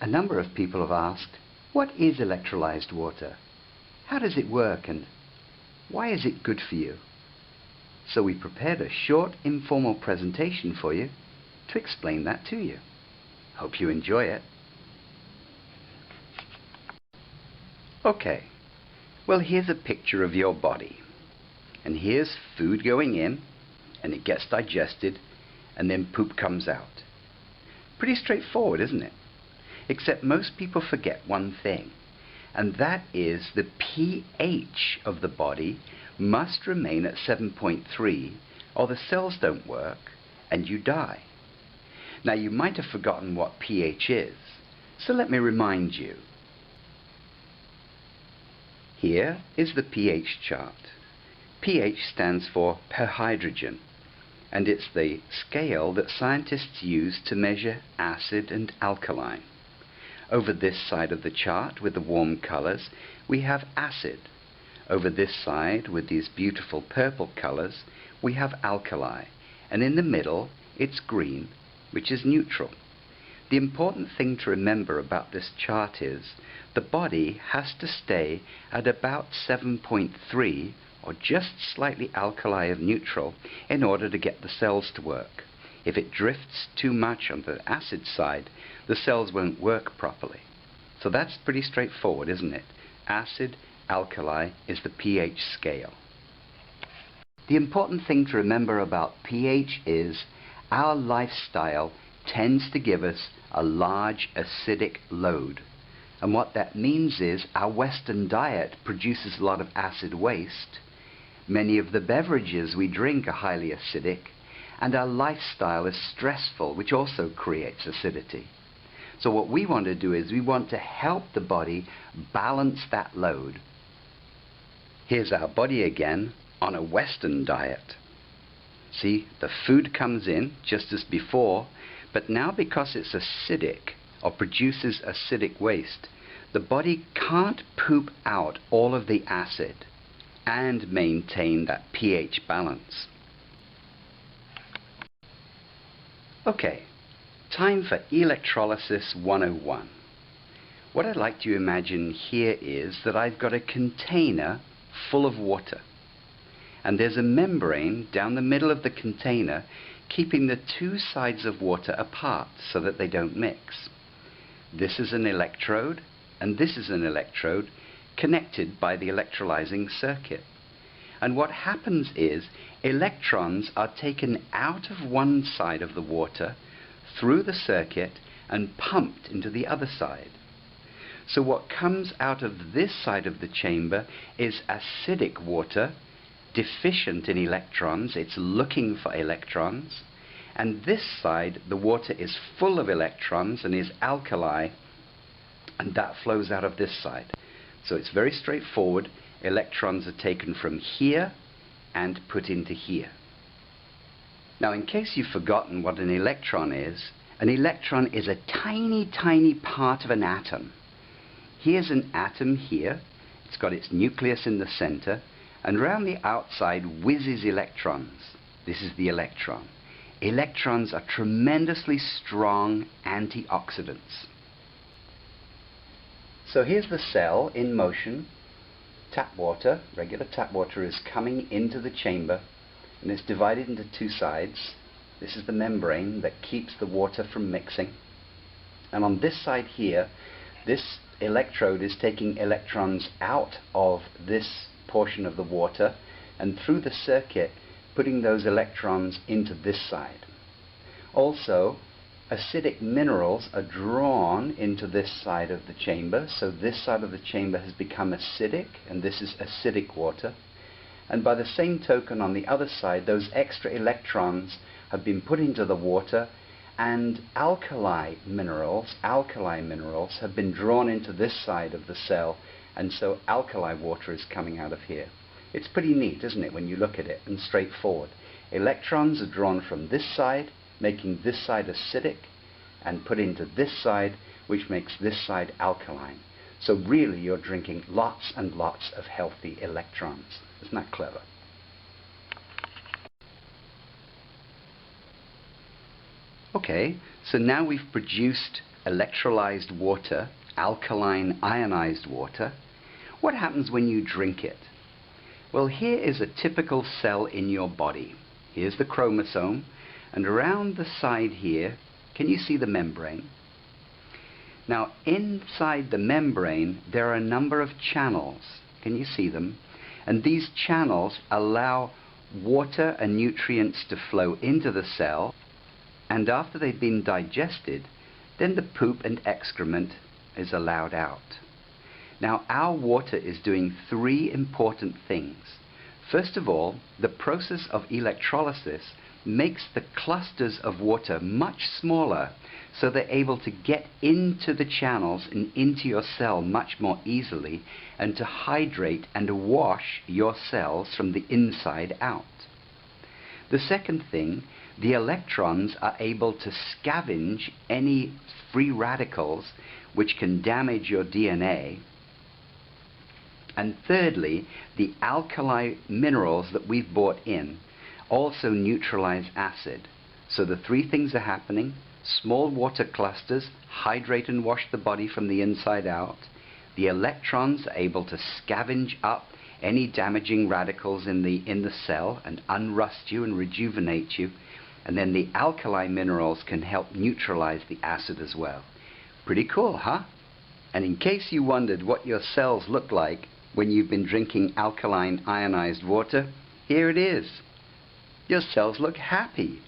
A number of people have asked, what is electrolyzed water? How does it work and why is it good for you? So we prepared a short informal presentation for you to explain that to you. Hope you enjoy it. Okay, well here's a picture of your body. And here's food going in, and it gets digested, and then poop comes out. Pretty straightforward, isn't it? Except most people forget one thing, and that is the pH of the body must remain at 7.3 or the cells don't work and you die. Now you might have forgotten what pH is, so let me remind you. Here is the pH chart. pH stands for per hydrogen, and it's the scale that scientists use to measure acid and alkaline. Over this side of the chart with the warm colors, we have acid. Over this side with these beautiful purple colors, we have alkali. And in the middle, it's green, which is neutral. The important thing to remember about this chart is the body has to stay at about 7.3 or just slightly alkali of neutral in order to get the cells to work. If it drifts too much on the acid side, the cells won't work properly. So that's pretty straightforward, isn't it? Acid, alkali is the pH scale. The important thing to remember about pH is our lifestyle tends to give us a large acidic load. And what that means is our Western diet produces a lot of acid waste. Many of the beverages we drink are highly acidic, and our lifestyle is stressful, which also creates acidity. So what we want to do is we want to help the body balance that load. Here's our body again on a Western diet. See, the food comes in just as before, but now because it's acidic or produces acidic waste, the body can't poop out all of the acid and maintain that pH balance. Okay, time for Electrolysis 101. What I'd like you to imagine here is that I've got a container full of water. And there's a membrane down the middle of the container keeping the two sides of water apart so that they don't mix. This is an electrode, and this is an electrode connected by the electrolyzing circuit. And what happens is electrons are taken out of one side of the water through the circuit and pumped into the other side. So what comes out of this side of the chamber is acidic water, deficient in electrons. It's looking for electrons. And this side, the water is full of electrons and is alkali, and that flows out of this side. So it's very straightforward. Electrons are taken from here and put into here. Now, in case you've forgotten what an electron is a tiny, tiny part of an atom. Here's an atom here. It's got its nucleus in the center, and around the outside whizzes electrons. This is the electron. Electrons are tremendously strong antioxidants. So here's the cell in motion. Tap water, regular tap water, is coming into the chamber, and it's divided into two sides. This is the membrane that keeps the water from mixing. And on this side here, this electrode is taking electrons out of this portion of the water and through the circuit putting those electrons into this side. Also, acidic minerals are drawn into this side of the chamber, so this side of the chamber has become acidic, and this is acidic water. And by the same token, on the other side, those extra electrons have been put into the water, and alkali minerals have been drawn into this side of the cell, and so alkali water is coming out of here. It's pretty neat, isn't it, when you look at it, and straightforward. Electrons are drawn from this side, making this side acidic, and put into this side, which makes this side alkaline. So really you're drinking lots and lots of healthy electrons. Isn't that clever? Okay, so now we've produced electrolyzed water, alkaline ionized water, what happens when you drink it? Well, here is a typical cell in your body. Here's the chromosome, and around the side here, can you see the membrane? Now, inside the membrane, there are a number of channels. Can you see them? And these channels allow water and nutrients to flow into the cell, and after they've been digested, then the poop and excrement is allowed out. Now, our water is doing three important things. First of all, the process of electrolysis makes the clusters of water much smaller, so they're able to get into the channels and into your cell much more easily, and to hydrate and wash your cells from the inside out. The second thing, the electrons are able to scavenge any free radicals which can damage your DNA. And thirdly, the alkali minerals that we've brought in also neutralize acid. So the three things are happening. Small water clusters hydrate and wash the body from the inside out. The electrons are able to scavenge up any damaging radicals in the cell and unrust you and rejuvenate you. And then the alkali minerals can help neutralize the acid as well. Pretty cool, huh? And in case you wondered what your cells look like when you've been drinking alkaline ionized water, here it is. Your cells look happy.